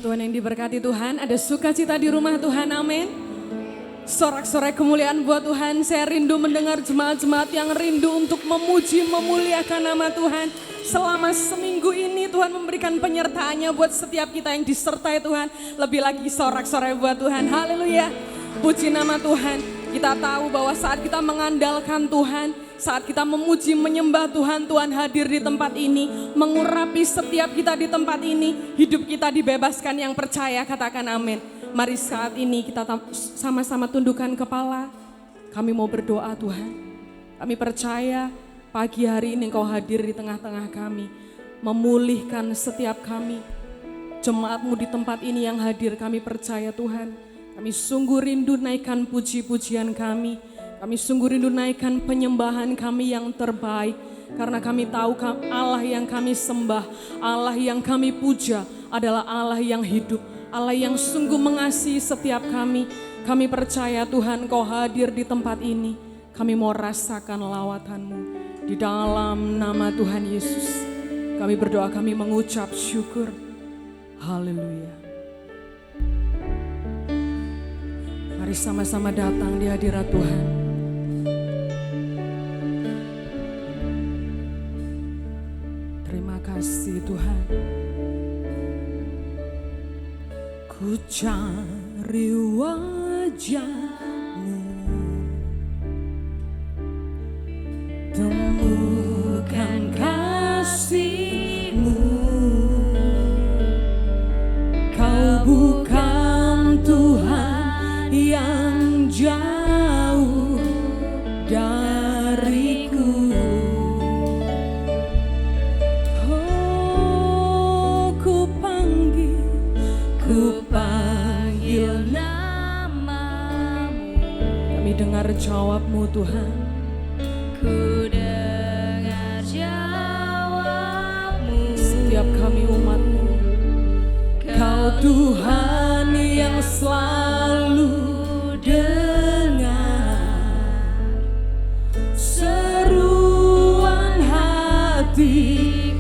Jemaat Tuhan yang diberkati Tuhan, ada sukacita di rumah Tuhan, amin. Sorak-sorai kemuliaan buat Tuhan, saya rindu mendengar jemaat-jemaat yang rindu untuk memuji, memuliakan nama Tuhan. Selama seminggu ini Tuhan memberikan penyertaannya buat setiap kita yang disertai Tuhan. Lebih lagi sorak-sorai buat Tuhan, haleluya. Puji nama Tuhan, kita tahu bahwa saat kita mengandalkan Tuhan, saat kita memuji, menyembah Tuhan, Tuhan hadir di tempat ini, mengurapi setiap kita di tempat ini, hidup kita dibebaskan yang percaya, katakan amin. Mari saat ini kita sama-sama tundukkan kepala, kami mau berdoa Tuhan. Kami percaya pagi hari ini Engkau hadir di tengah-tengah kami, memulihkan setiap kami. Jemaat-Mu di tempat ini yang hadir, kami percaya Tuhan, kami sungguh rindu naikkan puji-pujian kami. Kami sungguh rindu naikkan penyembahan kami yang terbaik. Karena kami tahu Allah yang kami sembah, Allah yang kami puja adalah Allah yang hidup. Allah yang sungguh mengasihi setiap kami. Kami percaya Tuhan Kau hadir di tempat ini. Kami mau rasakan lawatan-Mu. Di dalam nama Tuhan Yesus. Kami berdoa, kami mengucap syukur. Haleluya. Mari sama-sama datang di hadirat Tuhan. Terima kasih Tuhan. Ku cari wajah-Mu, temukan kasih-Mu. Kau bukan Tuhan yang jauh dariku. Panggil nama-Mu. Kami dengar jawab-Mu Tuhan. Ku dengar jawab-Mu. Setiap kami umat-Mu. Kau Tuhan yang selalu dengar seruan hatiku.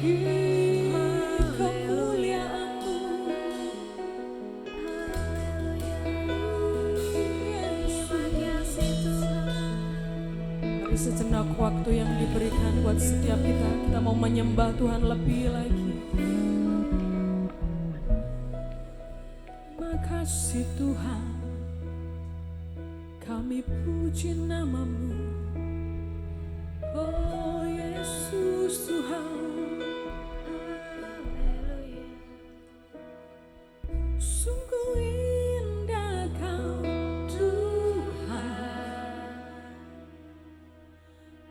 bagi kemuliaan-Mu. Hari sejenak waktu yang diberikan buat setiap kita mau menyembah Tuhan lebih lagi. Makasih Tuhan, kami puji nama-Mu. Oh Yesus Tuhan, sungguh indah Kau Tuhan,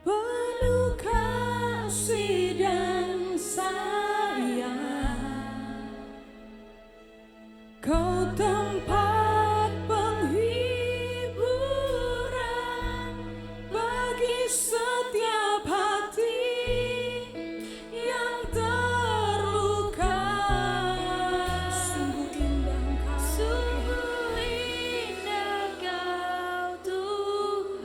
penuh kasih dan sayang. Kau tempat penghiburan bagi setiap hati yang terluka. Sungguh indah Kau Tuhan,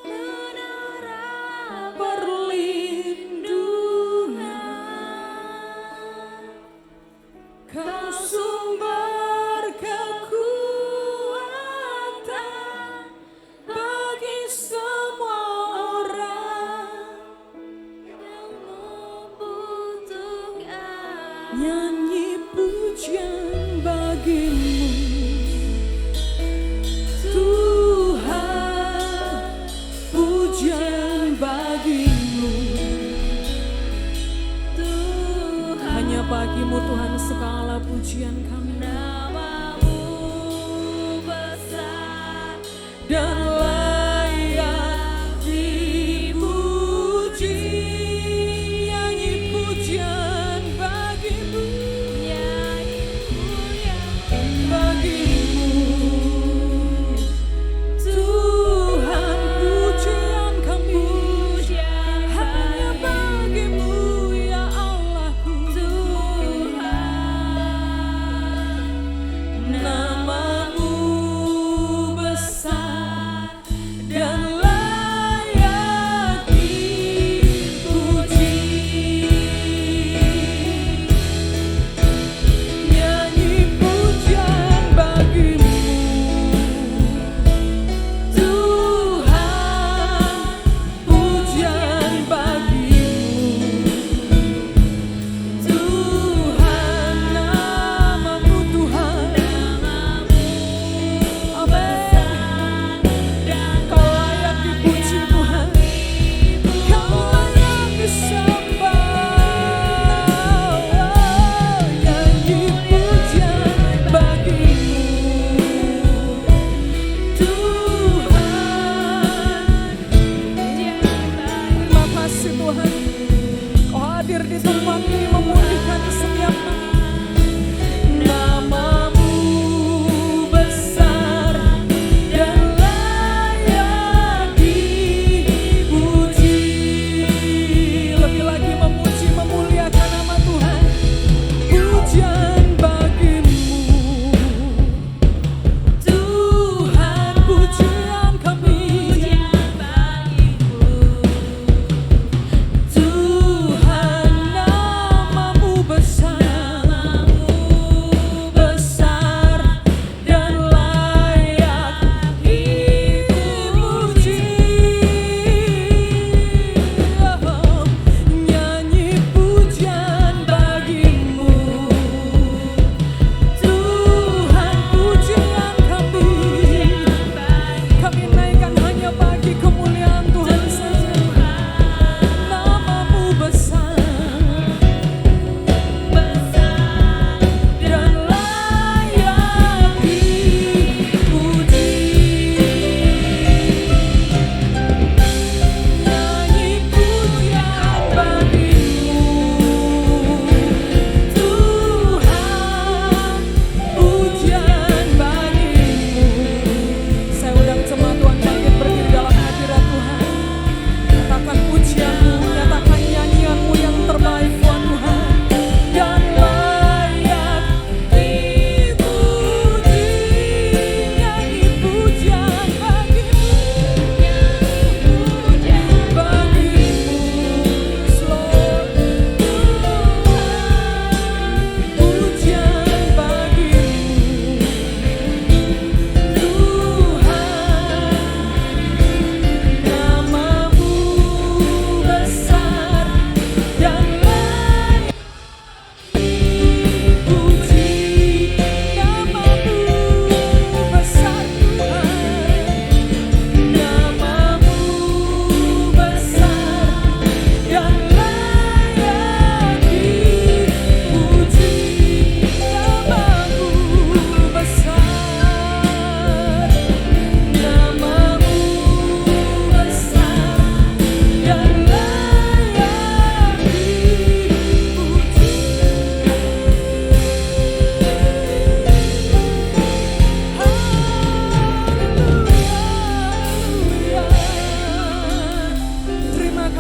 menara perlindungan. Kau sumber kekuatan bagi semua orang yang membutuhkan. Nyanyi pujian bagi-Mu Tuhan, pujian bagi-Mu Tuhan. Hanya bagi-Mu Tuhan segala pujian kami. Nama-Mu besar dan layak dipuji. Nyanyi pujian bagi-Mu, nyanyi pujian bagi-Mu Tuhan, pujian kami hanya bagi-Mu ya Allahku. Tuhan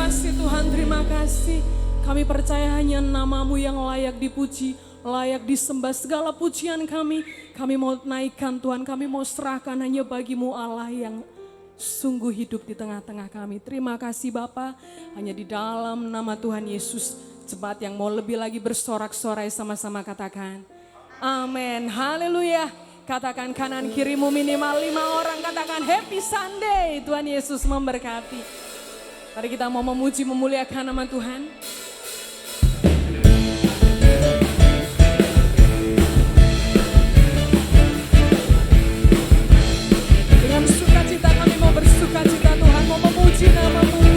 kasih Tuhan, terima kasih. Kami percaya hanya nama-Mu yang layak dipuji, layak disembah. Segala pujian kami mau naikkan Tuhan, kami mau serahkan hanya bagi-Mu Allah yang sungguh hidup di tengah-tengah kami. Terima kasih Bapa, hanya di dalam nama Tuhan Yesus, jemaat yang mau lebih lagi bersorak-sorai sama-sama katakan, amin, haleluya. Katakan kanan kirimu minimal 5 orang, katakan happy Sunday, Tuhan Yesus memberkati. Mari kita mau memuji memuliakan nama Tuhan. Dengan sukacita kami mau bersukacita Tuhan, mau memuji nama-Mu.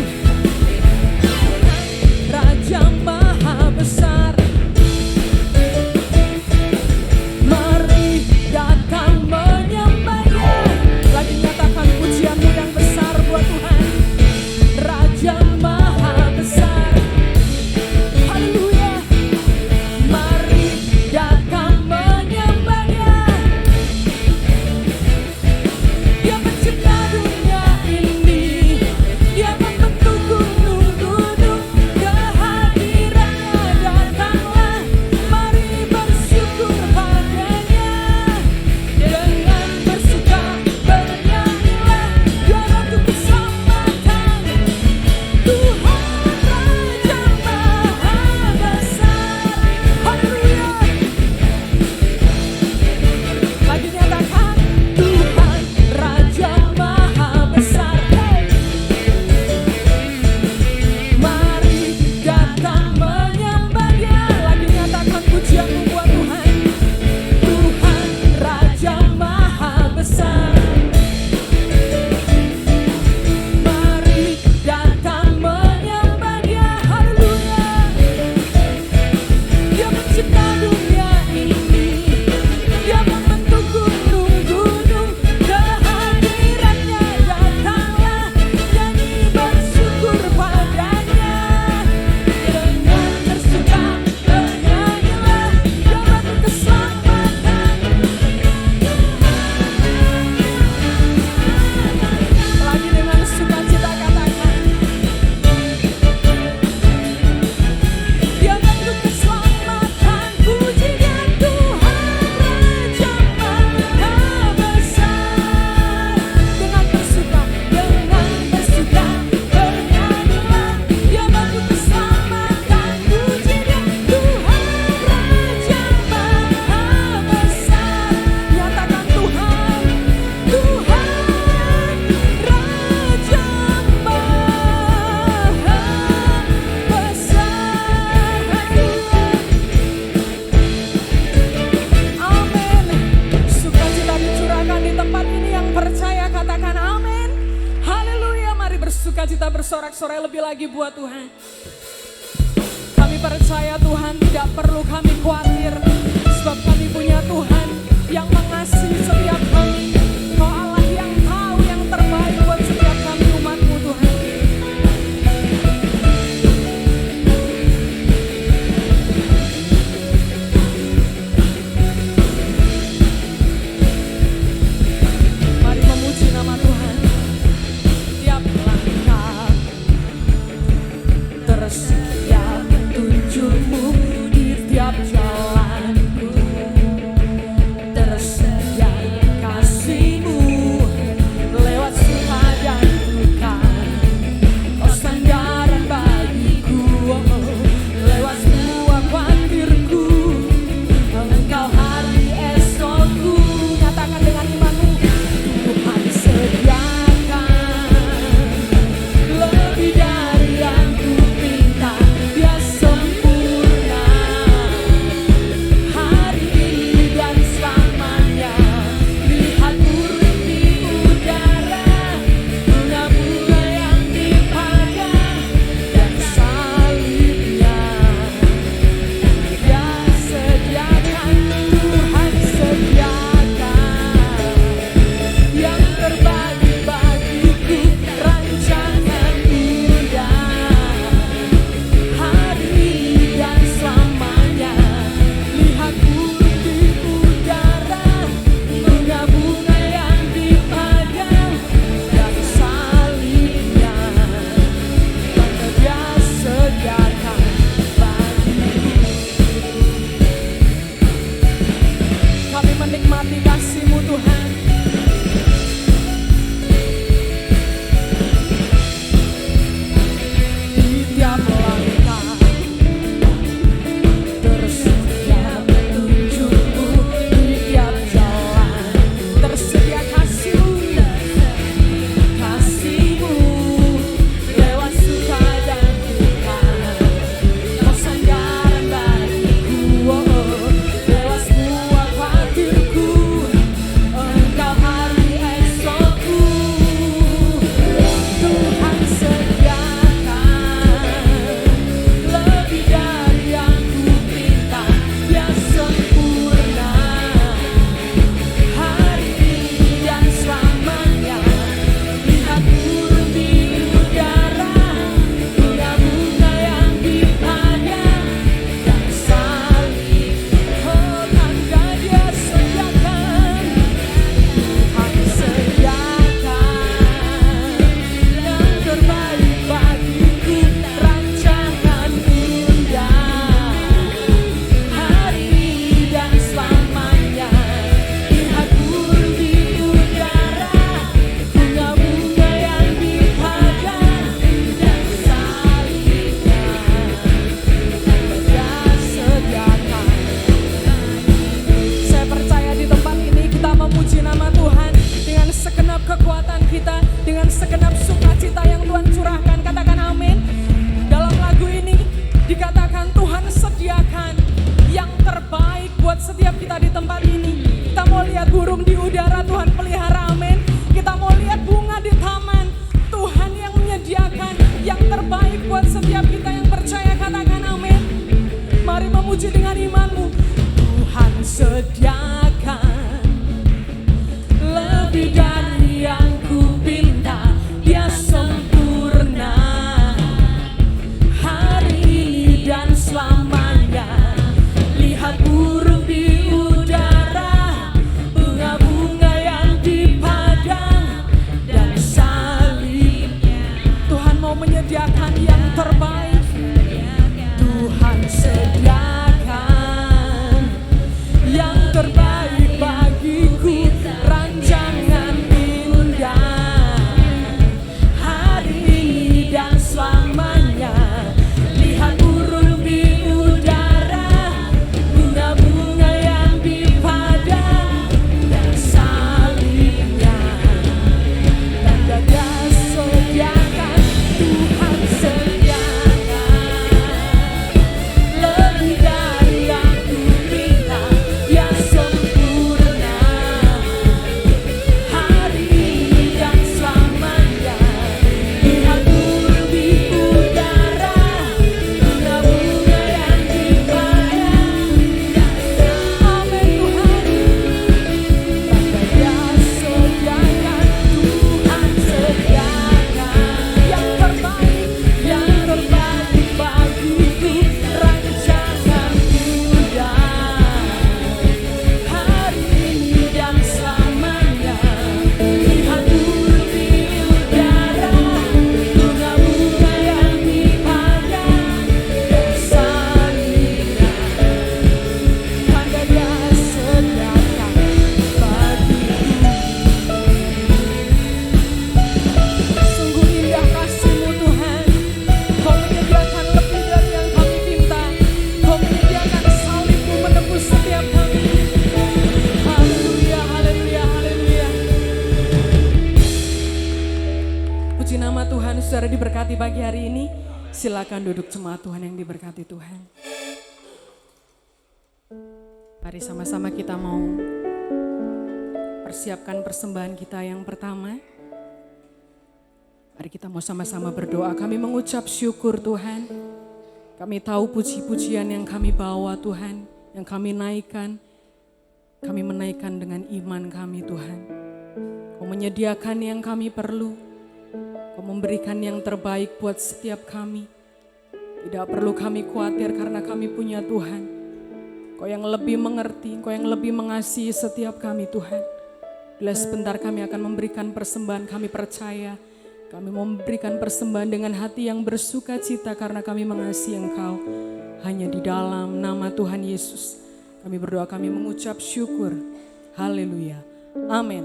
Raja Maha Besar, mari datang menyembah-Nya. Lagi nyatakan pujian-Mu yang besar buat Tuhan. Raja Maha Besar, haleluya. Mari datang menyembah-Nya. Dia pencipta dunia ini, Dia membentuk gunung-gunung. Kehadirannya datanglah, mari bersyukur padanya. Dengan bersuka bernyanyilah, Dia Ratu keselamatan. Tuhan Raja Maha Besar, haleluya. Lagi nyatakan Tuhan Raja Maha Besar, mari datang menyembah-Nya. Lagi nyatakan pujian-Mu buat Tuhan. Tuhan Raja Maha Besar, mari datang menyembah-Nya. Haleluya. Dia mencipta dunia ini, Dia membentuk gunung-gunung. Kehadirannya datanglah, nyanyi bersyukur padanya. Dengan bersuka bernyanyilah, Dia Ratu keselamatan. Lagi dengan sukacita katakan, Dia Ratu keselamatan. Puji Dia Tuhan Raja Maha Besar. Dengan bersuka bernyanyilah, Dia Ratu keselamatan. Puji Dia Tuhan Raja Maha Besar. Nyatakan Tuhan, Tuhan Raja Maha Besar. Amin. Sukacita dicurahkan di tempat ini, yang percaya katakan amin. Haleluya. Mari bersukacita bersorak-sorai lebih lagi buat Tuhan. Kami percaya Tuhan, tidak perlu kami khawatir, sebab kami punya Tuhan yang mengasihi setiap kami. Kau Allah yang tahu yang terbaik buat setiap kami umat-Mu Tuhan. Mari memuji nama Tuhan. Tiap langkah tersedia petunjuk-Mu, di tiap jalanku tersedia kasih. menyediakan yang terbaik. Tuhan sediakan yang terbaik bagiku, rancangan indah hari ini dan selamanya. Lihat burung di udara, bunga-bunga yang di padang, dan salibnya tanda dia sediakan. Tuhan sediakan lebih dari yang ku minta, dia sempurna hari ini dan selamanya. Lihat burung di udara, bunga-bunga yang di padang, amin Tuhan. Tanda dia sediakan, Tuhan sediakan yang terbaik bagiku, rancangan indah hari ini dan selamanya. Lihat burung di udara, bunga-bunga yang di padang, dan salibnya tanda dia sediakan bagiku. Sungguh indah kasih-Mu Tuhan, Kau menyediakan lebih dari yang kami minta. Kau menyediakan salib-Mu menebus setiap kami. Haleluya, haleluya, haleluya. Puji nama Tuhan. Saudara diberkati pagi hari ini. Silakan duduk jemaat Tuhan yang diberkati Tuhan. Mari sama-sama kita mau persiapkan persembahan kita yang pertama. Mari kita mau sama-sama berdoa. Kami mengucap syukur Tuhan. Kami tahu puji-pujian yang kami bawa Tuhan, yang kami naikkan. Kami menaikkan dengan iman kami Tuhan. Kau menyediakan yang kami perlu. Kau memberikan yang terbaik buat setiap kami. Tidak perlu kami khawatir karena kami punya Tuhan. Kau yang lebih mengerti, Kau yang lebih mengasihi setiap kami Tuhan. Bila sebentar kami akan memberikan persembahan, kami percaya kami memberikan persembahan dengan hati yang bersuka cita karena kami mengasihi Engkau. Hanya di dalam nama Tuhan Yesus kami berdoa, kami mengucap syukur. Haleluya. Amin.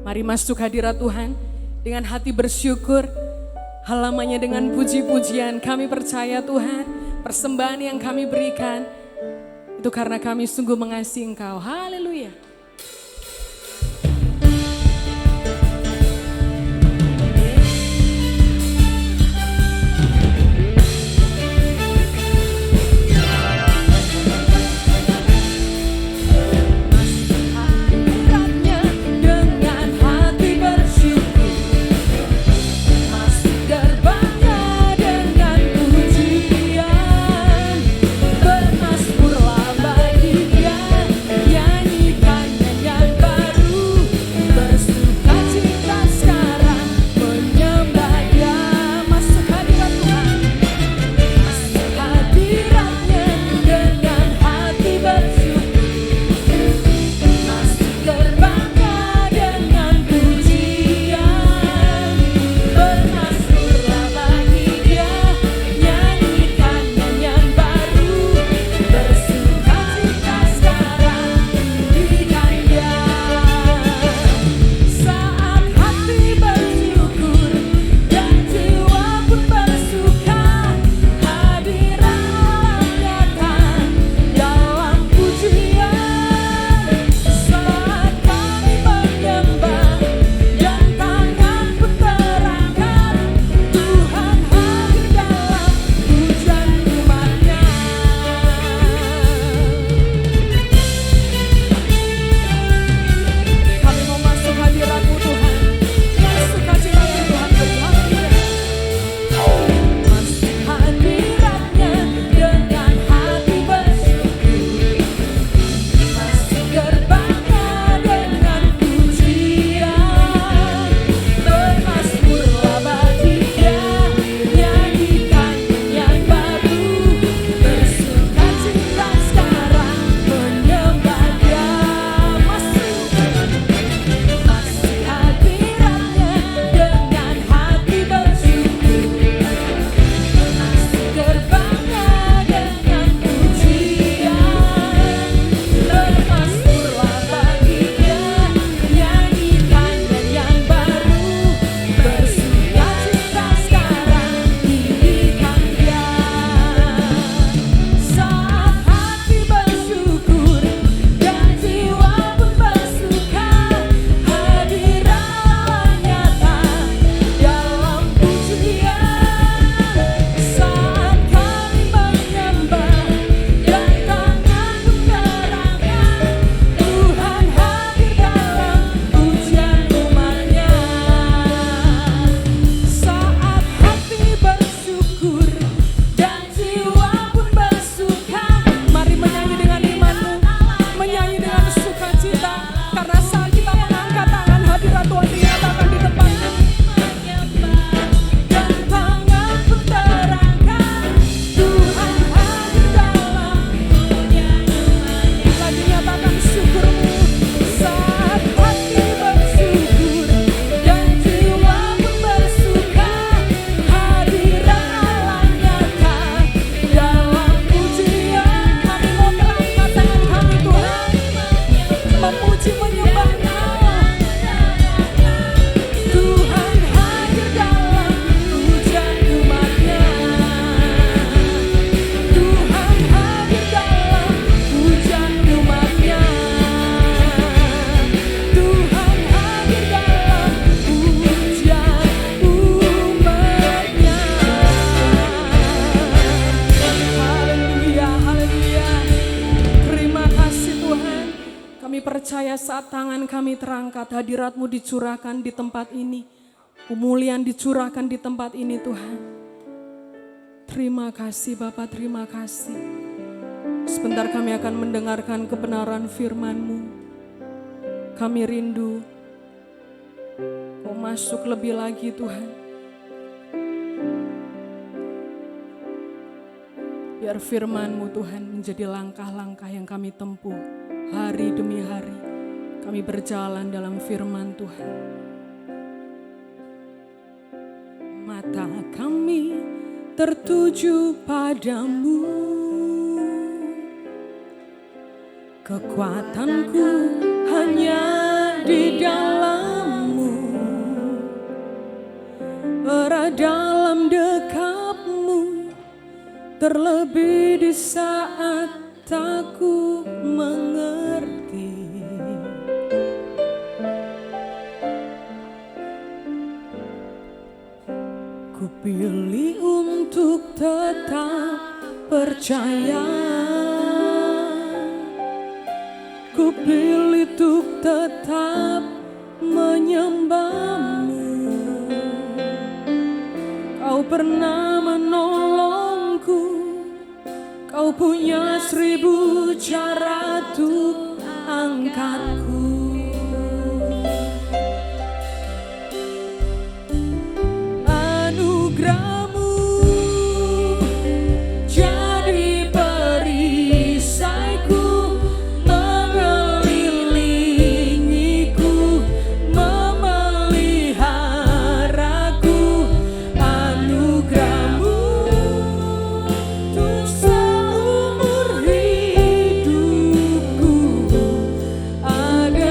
Mari masuk hadirat Tuhan dengan hati bersyukur. Halamannya dengan puji-pujian. Kami percaya Tuhan, persembahan yang kami berikan itu karena kami sungguh mengasihi Engkau. Haleluya. Dengan hati bersyukur, masuk gerbangnya dengan pujian, bermasmurlah bagi Dia, nyanyikan saat tangan kami terangkat, hadirat-Mu dicurahkan di tempat ini. Pemulihan dicurahkan di tempat ini Tuhan. Terima kasih Bapa, terima kasih. Sebentar kami akan mendengarkan kebenaran firman-Mu. Kami rindu Kau masuk lebih lagi Tuhan. Biar firman-Mu Tuhan menjadi langkah-langkah yang kami tempuh hari demi hari. Kami berjalan dalam firman Tuhan. Mata kami tertuju padamu. Kekuatanku hanya di dalam-Mu. Erat dalam dekap-Mu. Terlebih di saat aku mengerti. Ku pilih untuk tetap percaya. Ku pilih untuk tetap menyembah-Mu. Kau pernah menolongku. Kau punya 1000 cara untuk angkatku. Anugerah-Mu jadi perisaiku, mengelilingiku, memeliharaku. Anugerah-Mu untuk seumur hidupku. Ada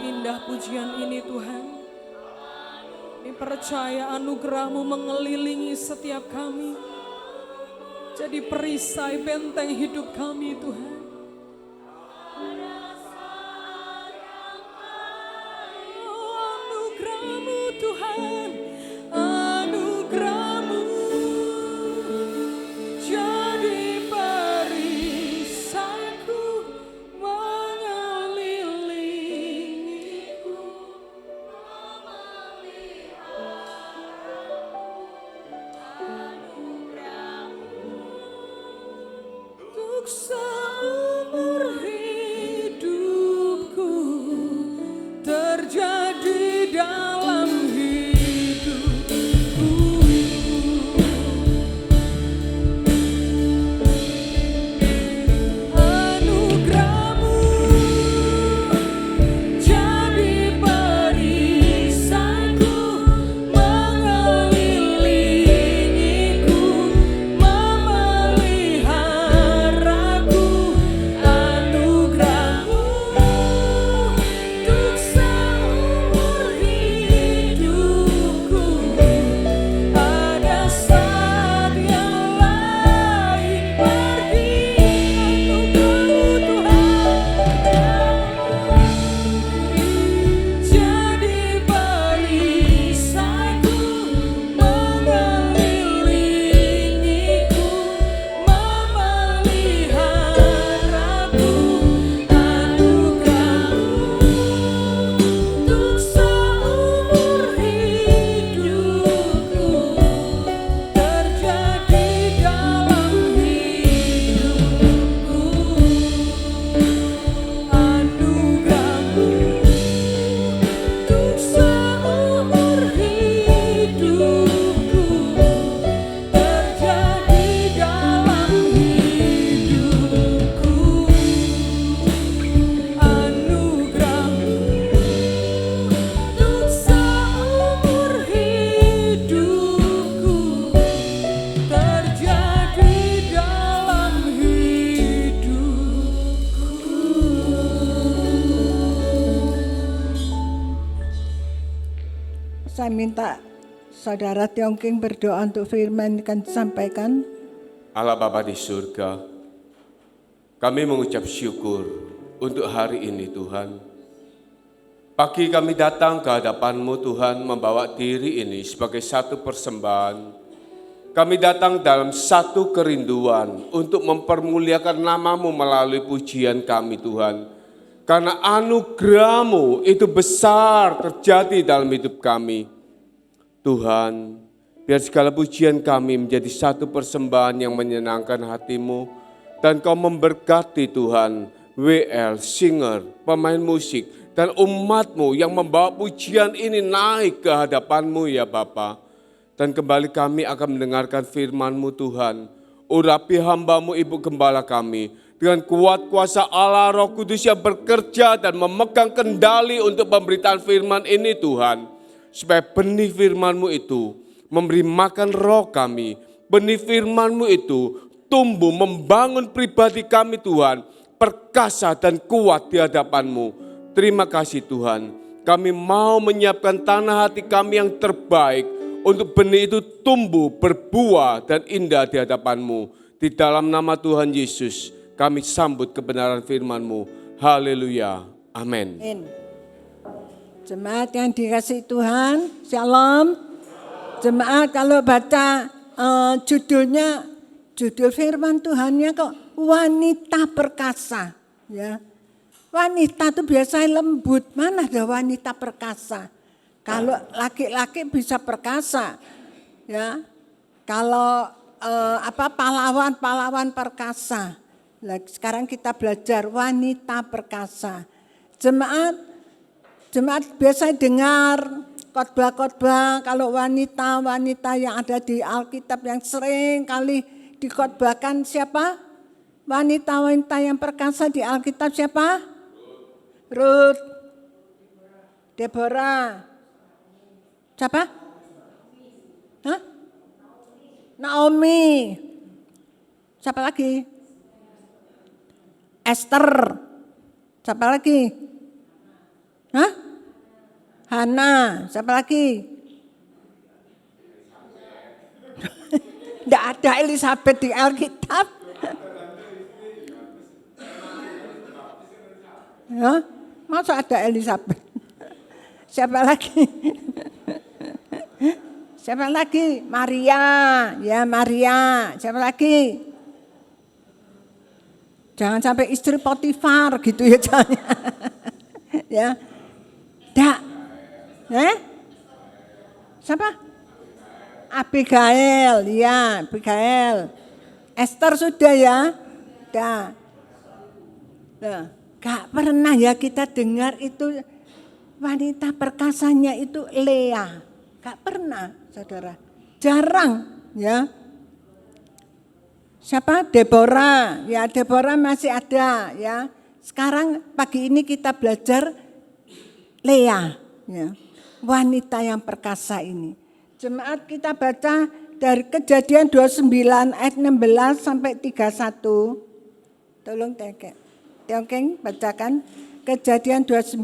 indah pujian ini Tuhan. Kami percaya anugerah-Mu mengelilingi setiap kami. Jadi perisai benteng hidup kami Tuhan. Anugerah-Mu Tuhan, anugerah-Mu jadi perisaiku mengelilingiku. Untuk seumur hidupku terjadi dalam hidupku. Anugerah-Mu jadi perisaiku mengelilingiku, memeliharaku. Anugerah-Mu untuk seumur hidupku. Ada saat yang lain pergi. Anugerah-Mu Tuhan jadi perisaiku mengelilingiku, memeliharaku. Anugerah-Mu untuk seumur hidupku terjadi dalam hidupku. Anugerah-Mu untuk seumur hidupku terjadi dalam hidupku. Anugerah-Mu untuk seumur hidupku terjadi dalam hidupku. Saya minta Saudara Tiongking berdoa untuk firman yang akan disampaikan. Allah Bapa di surga, kami mengucap syukur untuk hari ini Tuhan. Pagi kami datang ke hadapan-Mu Tuhan, membawa diri ini sebagai satu persembahan. Kami datang dalam satu kerinduan untuk mempermuliakan nama-Mu melalui pujian kami Tuhan. Karena anugerah-Mu itu besar terjadi dalam hidup kami. Tuhan, biar segala pujian kami menjadi satu persembahan yang menyenangkan hati-Mu. Dan Kau memberkati Tuhan, WL, singer, pemain musik, dan umat-Mu yang membawa pujian ini naik ke hadapan-Mu ya Bapa. Dan kembali kami akan mendengarkan firman-Mu Tuhan. Urapi hamba-Mu Ibu Gembala kami dengan kuat kuasa Allah Roh Kudus yang bekerja dan memegang kendali untuk pemberitaan firman ini Tuhan. Supaya benih firman-Mu itu memberi makan roh kami. Benih firman-Mu itu tumbuh membangun pribadi kami Tuhan. Perkasa dan kuat di hadapan-Mu. Terima kasih Tuhan. Kami mau menyiapkan tanah hati kami yang terbaik. Untuk benih itu tumbuh, berbuah dan indah di hadapan-Mu. Di dalam nama Tuhan Yesus kami sambut kebenaran firman-Mu. Haleluya. Amin. Amin. Jemaat yang dikasihi Tuhan, Shalom. Jemaat kalau baca judul firman Tuhannya kok wanita perkasa, ya. Wanita itu biasanya lembut, mana ada wanita perkasa? Kalau laki-laki bisa perkasa, ya. Kalau pahlawan perkasa. Nah, sekarang kita belajar wanita perkasa. Jemaat biasa dengar khotbah-khotbah kalau wanita-wanita yang ada di Alkitab yang sering kali dikhotbahkan siapa? Wanita-wanita yang perkasa di Alkitab siapa? Ruth, Deborah, siapa? Hah? Naomi, siapa lagi? Esther, siapa lagi? Hah? Hana, siapa lagi? Tidak ada Elizabeth di Alkitab. Ya, masa ada Elizabeth? Siapa lagi? Siapa lagi? Maria, ya Maria. Siapa lagi? Jangan sampai istri Potifar gitu ya, jangan. Ya, dak, siapa? Abigail, ya Abigail. Esther sudah ya, dah. Nah, gak pernah ya kita dengar itu wanita perkasanya itu Lea, gak pernah, saudara. Jarang, ya. Siapa? Deborah, ya Deborah masih ada, ya. Sekarang pagi ini kita belajar Lea, ya. Wanita yang perkasa ini. Jemaat kita baca dari Kejadian 29 ayat 16 sampai 31. Tolong Teokeng bacakan Kejadian 29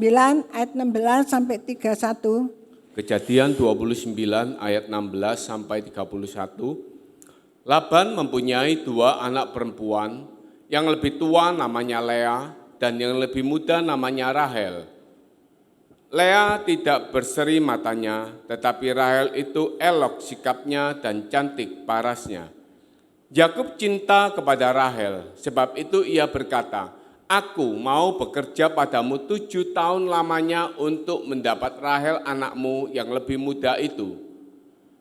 ayat 16 sampai 31. Kejadian 29 ayat 16 sampai 31. Laban mempunyai 2 anak perempuan, yang lebih tua namanya Lea dan yang lebih muda namanya Rahel. Lea tidak berseri matanya, tetapi Rahel itu elok sikapnya dan cantik parasnya. Yakub cinta kepada Rahel, sebab itu ia berkata, "Aku mau bekerja padamu 7 tahun lamanya untuk mendapat Rahel anakmu yang lebih muda itu."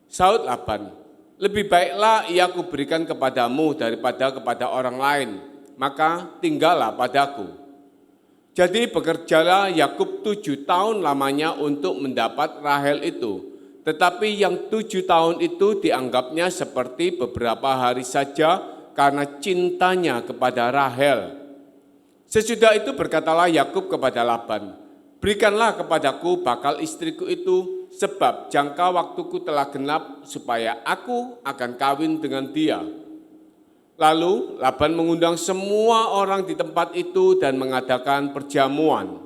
Saud Laban, "Lebih baiklah ia kuberikan kepadamu daripada kepada orang lain, maka tinggallah padaku." Jadi bekerjalah Yakub 7 tahun lamanya untuk mendapat Rahel itu. Tetapi yang 7 tahun itu dianggapnya seperti beberapa hari saja karena cintanya kepada Rahel. Sesudah itu berkatalah Yakub kepada Laban, "Berikanlah kepadaku bakal istriku itu, sebab jangka waktuku telah genap supaya aku akan kawin dengan dia." Lalu Laban mengundang semua orang di tempat itu dan mengadakan perjamuan.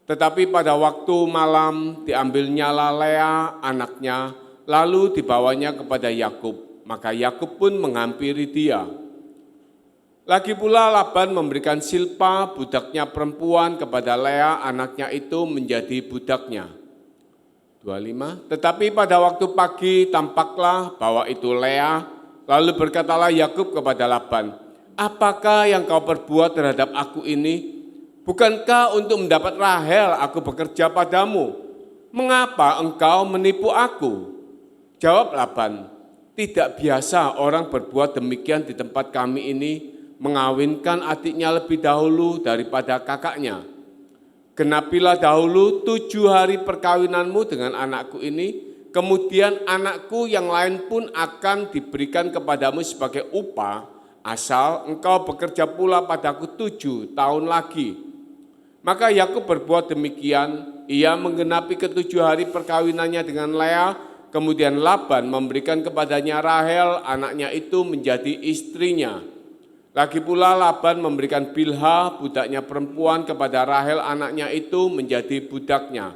Tetapi pada waktu malam diambilnyalah Lea anaknya, lalu dibawanya kepada Yakub. Maka Yakub pun menghampiri dia. Lagi pula Laban memberikan Silpa budaknya perempuan kepada Lea anaknya itu menjadi budaknya. 25. Tetapi pada waktu pagi tampaklah bahwa itu Lea. Lalu berkatalah Yakub kepada Laban, "Apakah yang kau perbuat terhadap aku ini? Bukankah untuk mendapat Rahel aku bekerja padamu? Mengapa engkau menipu aku?" Jawab Laban, "Tidak biasa orang berbuat demikian di tempat kami ini, mengawinkan adiknya lebih dahulu daripada kakaknya. Genapilah dahulu 7 hari perkawinanmu dengan anakku ini, kemudian anakku yang lain pun akan diberikan kepadamu sebagai upah, asal engkau bekerja pula padaku 7 tahun lagi." Maka Yakub berbuat demikian, ia menggenapi ke-7 hari perkawinannya dengan Lea, kemudian Laban memberikan kepadanya Rahel, anaknya itu menjadi istrinya. Lagi pula Laban memberikan Bilha, budaknya perempuan, kepada Rahel, anaknya itu menjadi budaknya.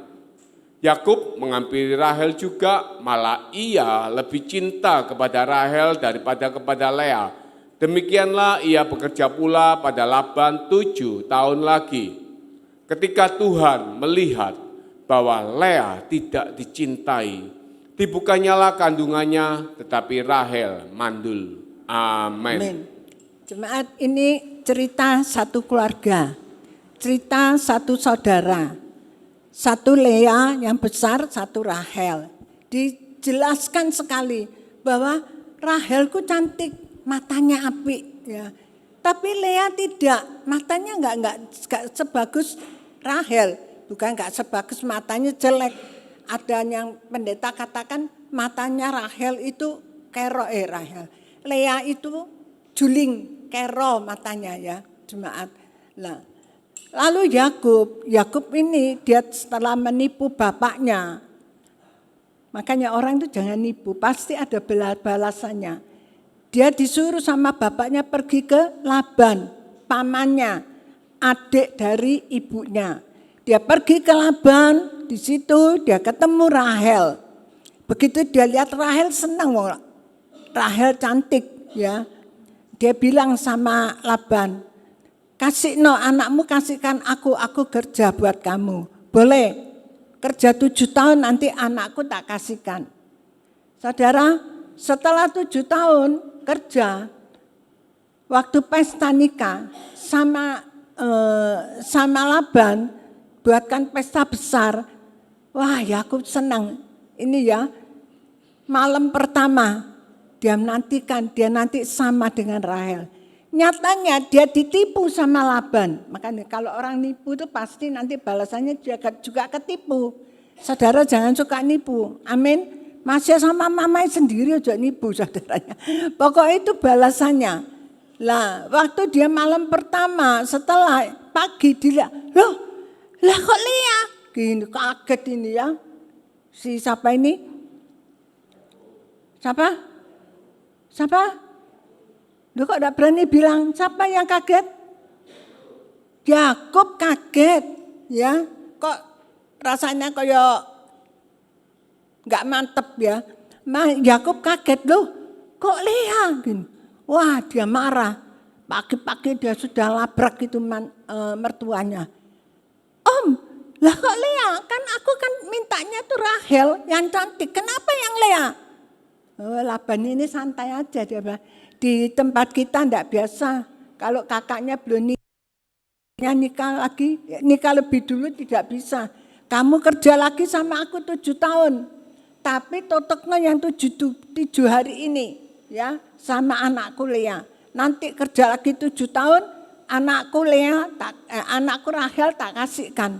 Yakub menghampiri Rahel juga, malah ia lebih cinta kepada Rahel daripada kepada Lea. Demikianlah ia bekerja pula pada Laban 7 tahun lagi. Ketika Tuhan melihat bahwa Lea tidak dicintai, dibukanyalah kandungannya, tetapi Rahel mandul. Amin. Amin. Jemaat, ini cerita satu keluarga, cerita satu saudara. Satu Lea yang besar, satu Rahel. Dijelaskan sekali bahwa Rahelku cantik, matanya apik, ya. Tapi Lea tidak, matanya enggak sebagus Rahel, bukan enggak sebagus, matanya jelek. Ada yang pendeta katakan matanya Rahel itu kero Rahel. Lea itu juling, kero matanya ya, jemaat. Nah, lalu Yakub ini dia setelah menipu bapaknya. Makanya orang itu jangan nipu, pasti ada balasannya. Dia disuruh sama bapaknya pergi ke Laban, pamannya, adik dari ibunya. Dia pergi ke Laban, di situ dia ketemu Rahel. Begitu dia lihat Rahel senang, Rahel cantik ya. Dia bilang sama Laban, anakmu kasihkan aku kerja buat kamu. Boleh, kerja 7 tahun nanti anakku tak kasihkan. Saudara, setelah 7 tahun kerja, waktu pesta nikah sama Laban, buatkan pesta besar. Wah, Yakub senang. Ini ya, malam pertama dia menantikan, dia nanti sama dengan Rahel. Nyatanya dia ditipu sama Laban. Makanya kalau orang nipu itu pasti nanti balasannya juga ketipu. Saudara jangan suka nipu. Amin. Masih sama mamanya sendiri aja nipu saudaranya. Pokoknya itu balasannya. Lah, waktu dia malam pertama setelah pagi dilihat, lah kok Lea? Gini kaget ini ya. Si siapa ini? Siapa? Lu kok enggak berani bilang siapa yang kaget? Yakub kaget ya. Kok rasanya kayak enggak mantep ya. Yakub kaget loh. Kok Lea? Gini. Wah, dia marah. Pagi-pagi dia sudah labrak itu mertuanya. Om, lah kok Lea? Kan aku mintanya tuh Rahel yang cantik. Kenapa yang Lea? Oh, Laban ini santai aja dia bilang. Di tempat kita enggak biasa. Kalau kakaknya belum nikah lebih dulu tidak bisa. Kamu kerja lagi sama aku 7 tahun. Tapi totoknya yang 7 hari ini ya sama anakku Lea. Nanti kerja lagi 7 tahun, anakku Rahel tak kasihkan.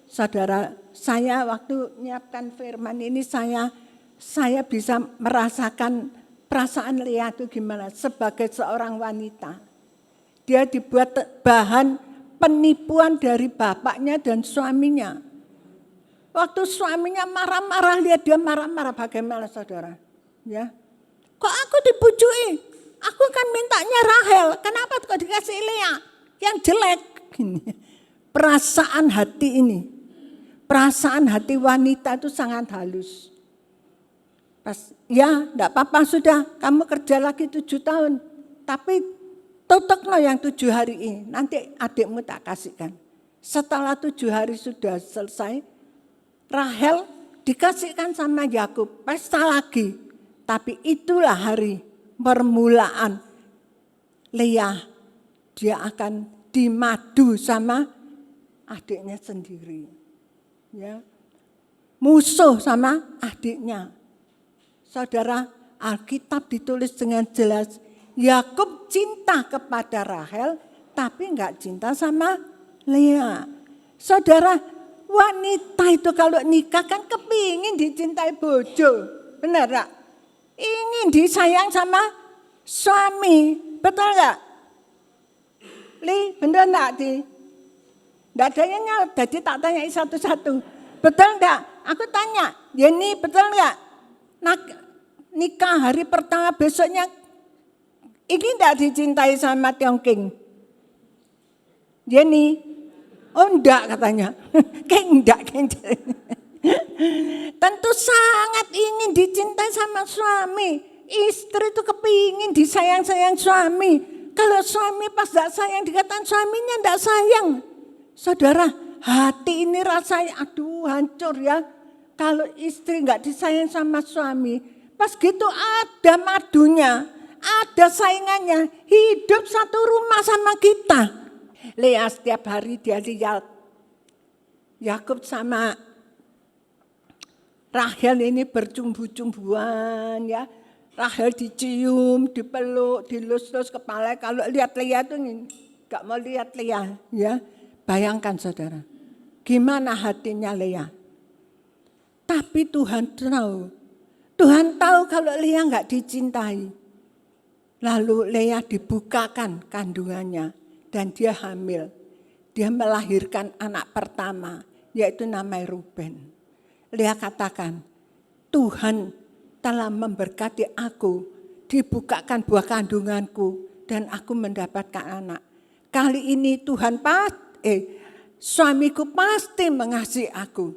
Saudara, saya waktu nyiapkan firman ini saya bisa merasakan perasaan Lea itu gimana sebagai seorang wanita. Dia dibuat bahan penipuan dari bapaknya dan suaminya. Waktu suaminya marah-marah, lihat dia marah-marah bagaimana saudara? Ya, kok aku dipujuki? Aku kan mintanya Rahel, kenapa kok dikasih Lea? Yang jelek. Gini. Perasaan hati ini, perasaan hati wanita itu sangat halus. Ya, enggak apa-apa sudah, kamu kerja lagi 7 tahun. Tapi totokno yang 7 hari ini, nanti adikmu tak kasihkan. Setelah 7 hari sudah selesai, Rahel dikasihkan sama Yakub, pesta lagi. Tapi itulah hari permulaan Lea, dia akan dimadu sama adiknya sendiri. Ya. Musuh sama adiknya. Saudara, Alkitab ditulis dengan jelas, Yakub cinta kepada Rahel, tapi enggak cinta sama Lea. Saudara, wanita itu kalau nikah kan kepingin dicintai bojo. Benar enggak? Ingin disayang sama suami. Betul enggak? Benar enggak? Enggak ada yang nyaut, jadi tak tanya satu-satu. Betul enggak? Aku tanya, Yeni betul enggak? Nikah hari pertama besoknya ini enggak dicintai sama Tiongking? Yeni? Oh enggak katanya. Kayak enggak. Tentu sangat ingin dicintai sama suami. Istri itu kepingin disayang-sayang suami. Kalau suami pas enggak sayang dikatakan suaminya enggak sayang. Saudara, hati ini rasanya aduh hancur ya. Kalau istri enggak disayang sama suami, pas gitu ada madunya, ada saingannya, hidup satu rumah sama kita. Lea setiap hari dia lihat Yakub sama Rahel ini bercumbu-cumbuan ya. Rahel dicium, dipeluk, dilus-lus kepala. Kalau lihat Lea itu enggak mau lihat Lea ya. Bayangkan saudara, gimana hatinya Lea. Tapi Tuhan tahu kalau Lea enggak dicintai. Lalu Lea dibukakan kandungannya dan dia hamil. Dia melahirkan anak pertama, yaitu namanya Ruben. Lea katakan, Tuhan telah memberkati aku, dibukakan buah kandunganku dan aku mendapatkan anak. Kali ini suamiku pasti mengasihi aku.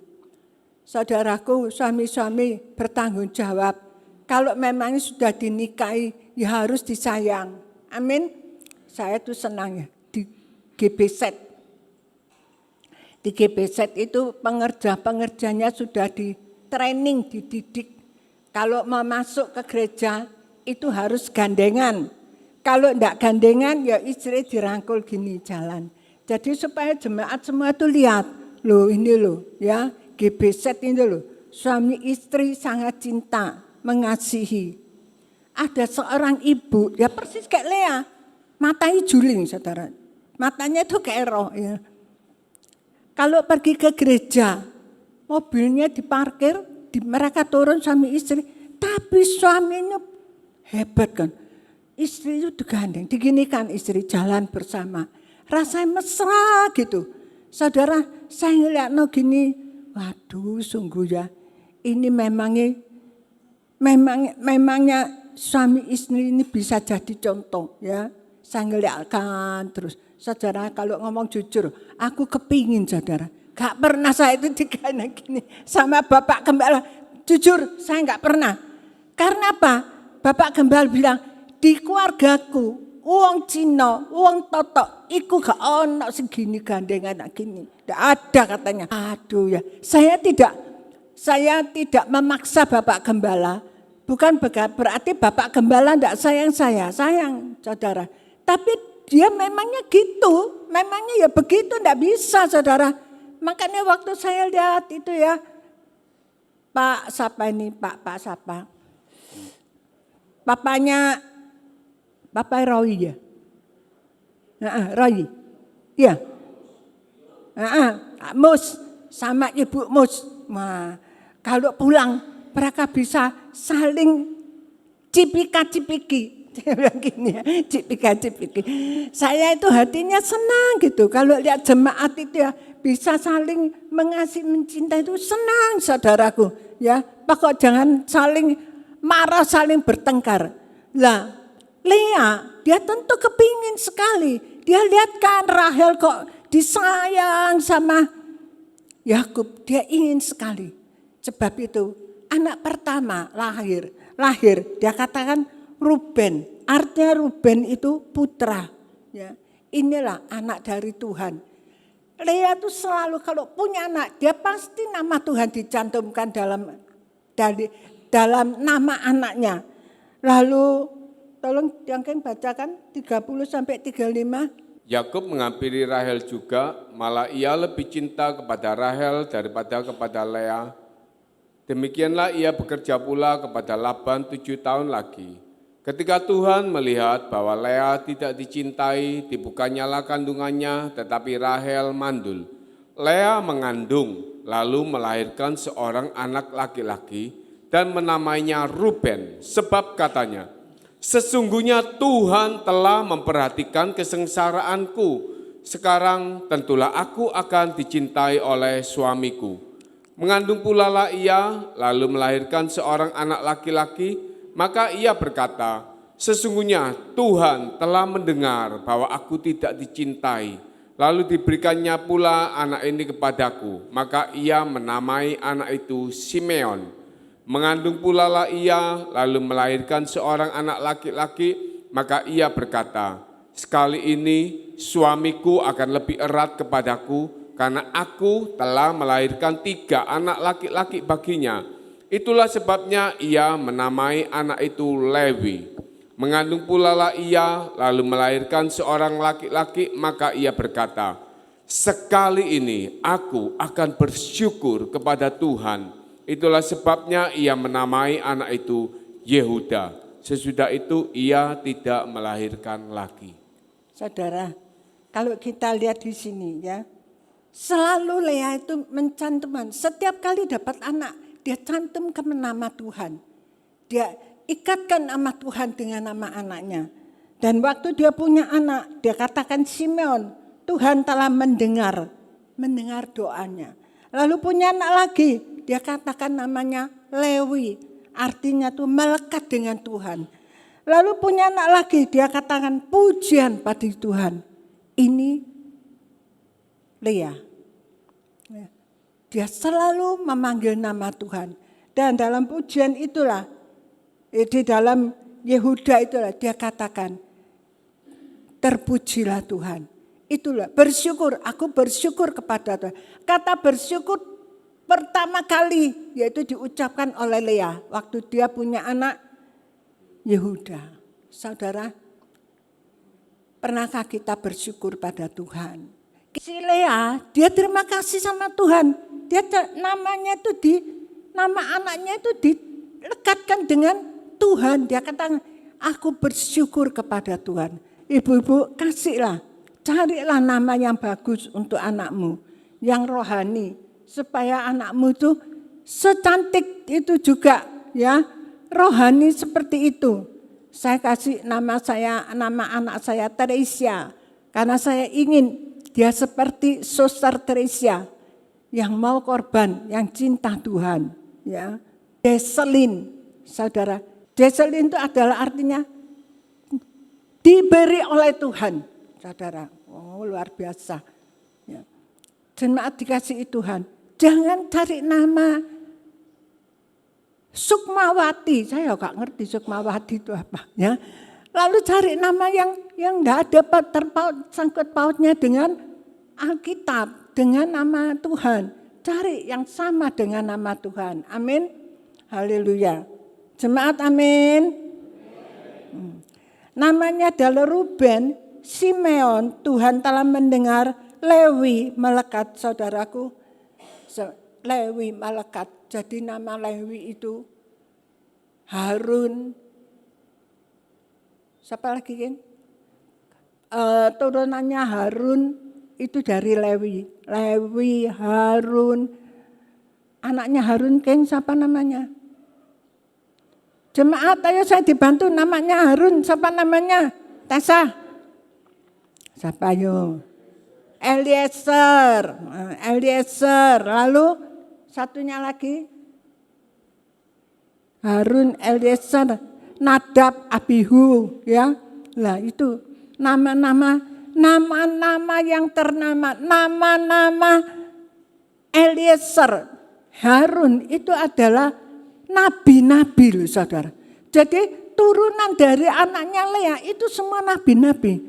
Saudaraku, suami-suami bertanggung jawab. Kalau memang sudah dinikahi, ya harus disayang. Amin. Saya tuh senang ya di GBZ. Di GBZ itu pengerja-pengerjanya sudah di training, dididik. Kalau mau masuk ke gereja itu harus gandengan. Kalau enggak gandengan ya istri dirangkul gini jalan. Jadi supaya jemaat semua itu lihat, loh ini loh ya, GBZ ini loh. Suami istri sangat cinta, mengasihi. Ada seorang ibu, ya persis kayak Lea, matanya juling saudara. Matanya itu kayak roh ya. Kalau pergi ke gereja, mobilnya diparkir, mereka turun suami istri. Tapi suaminya hebat kan. Istri itu digandeng, diginikan istri jalan bersama. Rasanya mesra gitu. Saudara, saya ngeliat no gini, waduh sungguh ya. Ini memangnya suami istri ini bisa jadi contoh ya. Saya ngeliatkan terus. Saudara kalau ngomong jujur, aku kepingin saudara. Gak pernah saya itu digandeng gini sama Bapak Gembala. Jujur saya gak pernah. Karena apa? Bapak Gembala bilang, di keluargaku, wong Cina, wong Totok, iku gak ono segini gandengan gini. Tidak ada katanya. Aduh ya, saya tidak memaksa Bapak Gembala. Bukan berarti Bapak Gembala tidak sayang saya, sayang saudara. Tapi dia memangnya gitu, memangnya ya begitu, tidak bisa saudara. Makanya waktu saya lihat itu ya, Pak siapa ini, Pak siapa? Papanya Bapak Roy ya? Roy, iya. Mus sama Ibu Mus. Nah, kalau pulang mereka bisa saling cipika-cipiki. Gini ya, cipika-cipiki. Saya itu hatinya senang gitu. Kalau lihat jemaat itu ya bisa saling mengasihi, mencintai itu senang saudaraku. Ya, pokok jangan saling marah, saling bertengkar. Lah, Lea, dia tentu kepingin sekali. Dia lihat kan Rahel kok disayang sama Yakub. Dia ingin sekali. Sebab itu anak pertama lahir. Dia katakan Ruben. Artinya Ruben itu putra. Ya, inilah anak dari Tuhan. Lea itu selalu kalau punya anak, dia pasti nama Tuhan dicantumkan dalam nama anaknya. Lalu tolong yang bacakan 30 sampai 35. Yakub menghampiri Rahel juga, malah ia lebih cinta kepada Rahel daripada kepada Lea. Demikianlah ia bekerja pula kepada Laban 7 tahun lagi. Ketika Tuhan melihat bahwa Lea tidak dicintai, dibukanyalah kandungannya, tetapi Rahel mandul. Lea mengandung, lalu melahirkan seorang anak laki-laki dan menamainya Ruben, sebab katanya, sesungguhnya Tuhan telah memperhatikan kesengsaraanku. Sekarang tentulah aku akan dicintai oleh suamiku. Mengandung pula lah ia, lalu melahirkan seorang anak laki-laki. Maka ia berkata, sesungguhnya Tuhan telah mendengar bahwa aku tidak dicintai. Lalu diberikannya pula anak ini kepadaku. Maka ia menamai anak itu Simeon. Mengandung pula lah ia, lalu melahirkan seorang anak laki-laki. Maka ia berkata, sekali ini suamiku akan lebih erat kepadaku, karena aku telah melahirkan 3 anak laki-laki baginya. Itulah sebabnya ia menamai anak itu Lewi. Mengandung pula lah ia, lalu melahirkan seorang laki-laki, maka ia berkata, sekali ini aku akan bersyukur kepada Tuhan. Itulah sebabnya ia menamai anak itu Yehuda. Sesudah itu ia tidak melahirkan lagi. Saudara, kalau kita lihat di sini ya, selalu Lea itu mencantumkan, setiap kali dapat anak, dia cantumkan nama Tuhan. Dia ikatkan nama Tuhan dengan nama anaknya. Dan waktu dia punya anak, dia katakan Simeon, Tuhan telah mendengar doanya. Lalu punya anak lagi, dia katakan namanya Lewi, artinya tuh melekat dengan Tuhan. Lalu punya anak lagi, dia katakan pujian pada Tuhan. Ini Lea. Dia selalu memanggil nama Tuhan. Dan dalam pujian itulah, di dalam Yehuda itulah dia katakan, terpujilah Tuhan. Itulah bersyukur, aku bersyukur kepada Tuhan. Kata bersyukur pertama kali yaitu diucapkan oleh Lea waktu dia punya anak Yehuda. Saudara, pernahkah kita bersyukur pada Tuhan? Si Lea, dia terima kasih sama Tuhan. Dia namanya itu nama anaknya itu dilekatkan dengan Tuhan. Dia katakan, aku bersyukur kepada Tuhan. Ibu-ibu, kasihlah, carilah nama yang bagus untuk anakmu, yang rohani, supaya anakmu itu secantik itu juga, ya, rohani seperti itu. Saya kasih nama anak saya Teresia, karena saya ingin dia seperti Suster Teresia yang mau korban, yang cinta Tuhan, ya. Deselin, saudara. Deselin itu adalah artinya diberi oleh Tuhan, saudara. Oh, luar biasa. Ya. Jemaat dikasihi Tuhan. Jangan cari nama Sukmawati. Saya enggak ngerti Sukmawati itu apa, ya. Lalu cari nama yang enggak ada sangkut pautnya dengan Alkitab, dengan nama Tuhan. Cari yang sama dengan nama Tuhan. Amin. Haleluya. Jemaat amin. Namanya adalah Ruben, Simeon, Tuhan telah mendengar, Lewi melekat, saudaraku. Lewi melekat, jadi nama Lewi itu Harun. Siapa lagi kan? Turunannya Harun itu dari Lewi. Lewi, Harun. Anaknya Harun kan siapa namanya? Jemaat, ayo saya dibantu, namanya Harun, siapa namanya? Tessa. Siapa yo? Eliezer. Lalu satunya lagi? Harun, Eliezer, Nadab, Abihu, ya. Lah itu nama-nama yang ternama, nama-nama Eliezer, Harun itu adalah nabi-nabi loh, saudara. Jadi turunan dari anaknya Lea itu semua nabi-nabi.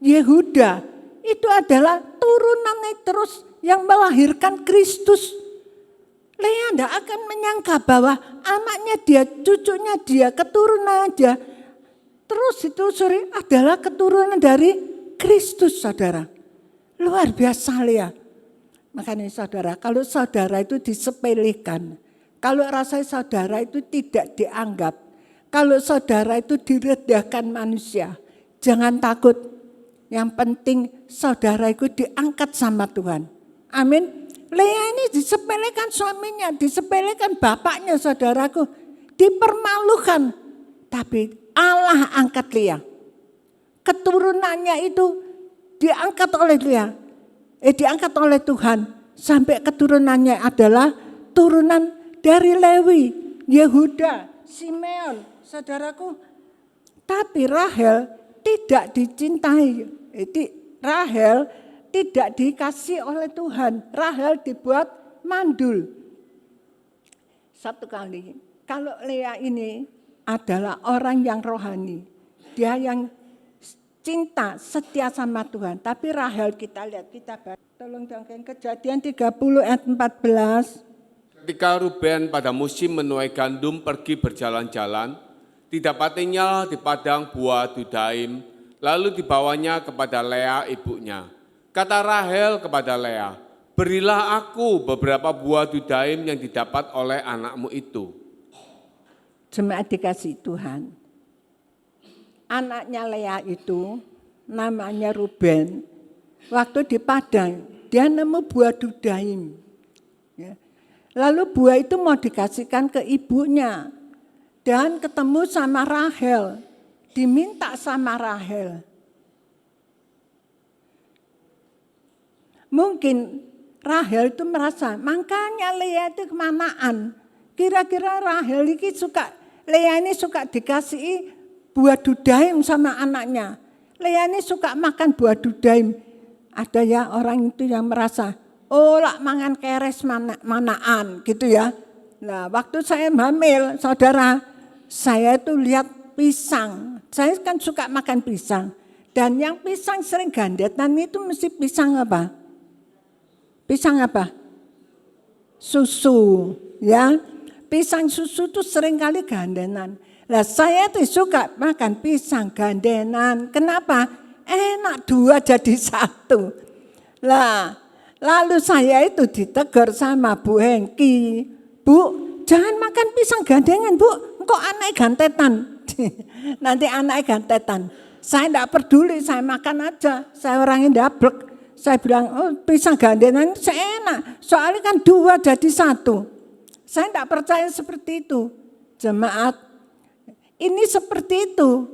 Yehuda itu adalah turunan terus yang melahirkan Kristus. Lea tidak akan menyangka bahwa anaknya dia, cucunya dia, keturunan dia, terus ditelusuri adalah keturunan dari Kristus, saudara. Luar biasa Lea. Makanya saudara, kalau saudara itu disepelekan, kalau rasa saudara itu tidak dianggap, kalau saudara itu direndahkan manusia, jangan takut. Yang penting saudara itu diangkat sama Tuhan. Amin. Lea ini disepelekan suaminya, disepelekan bapaknya, saudaraku. Dipermalukan. Tapi Allah angkat Lea. Keturunannya itu diangkat oleh Lea. Diangkat oleh Tuhan. Sampai keturunannya adalah turunan dari Lewi, Yehuda, Simeon, saudaraku. Tapi Rahel tidak dicintai. Rahel tidak dikasih oleh Tuhan. Rahel dibuat mandul. Satu kali, kalau Lea ini adalah orang yang rohani. Dia yang cinta, setia sama Tuhan. Tapi Rahel kita lihat, kita baca. Tolong jangan Kejadian 30 ayat 14. Ketika Ruben pada musim menuai gandum pergi berjalan-jalan, didapatinya di padang buah dudaim, lalu dibawanya kepada Lea ibunya. Kata Rahel kepada Lea, berilah aku beberapa buah dudaim yang didapat oleh anakmu itu. Jemaat dikasih Tuhan. Anaknya Lea itu namanya Ruben. Waktu di padang, dia nemu buah dudaim. Ya. Lalu buah itu mau dikasihkan ke ibunya. Dan ketemu sama Rahel. Diminta sama Rahel. Mungkin Rahel itu merasa, makanya Lea itu kemanaan. Kira-kira Rahel ini Lea ini suka dikasih buah dudaim sama anaknya. Lea ini suka makan buah dudaim. Ada ya orang itu yang merasa, oh lak mangan keres manaan gitu ya. Nah waktu saya hamil saudara, saya itu lihat pisang. Saya kan suka makan pisang. Dan yang pisang sering gandetan itu mesti pisang apa? Pisang apa? Susu, ya. Pisang susu itu sering kali gandenan. Lah saya tuh suka makan pisang gandenan. Kenapa? Enak 2 jadi 1. Lah, lalu saya itu ditegur sama Bu Hengki. Bu, jangan makan pisang gandengan, Bu. Kok anaknya gantetan? Nanti anaknya gantetan. Saya tidak peduli, saya makan aja. Saya orangnya dablek. Saya bilang, oh pisang gandengan itu enak. Soalnya kan 2 jadi 1. Saya tidak percaya seperti itu. Jemaat, ini seperti itu.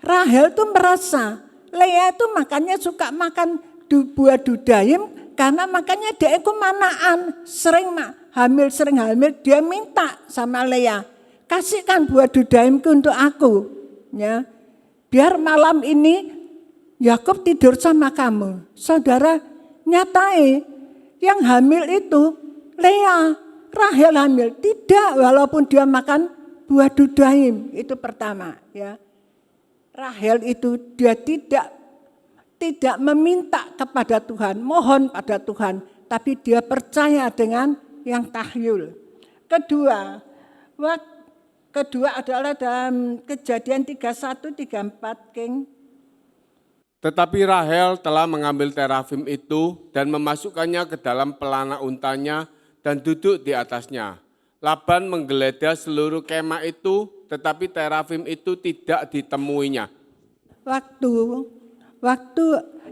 Rahel tuh merasa, Lea itu makanya suka makan buah dudayim. Karena makanya dia itu manaan. Sering hamil, dia minta sama Lea. Kasihkan buah dudayimku untuk aku. Ya. Biar malam ini Yakub tidur sama kamu. Saudara, nyatai yang hamil itu Lea, Rahel hamil. Tidak, walaupun dia makan buah dudayim. Itu pertama. Ya. Rahel itu dia tidak meminta kepada Tuhan, mohon pada Tuhan. Tapi dia percaya dengan yang tahyul. Kedua adalah dalam Kejadian 31-34 King. Tetapi Rahel telah mengambil terafim itu dan memasukkannya ke dalam pelana untanya dan duduk di atasnya. Laban menggeledah seluruh kemah itu, tetapi terafim itu tidak ditemuinya. Waktu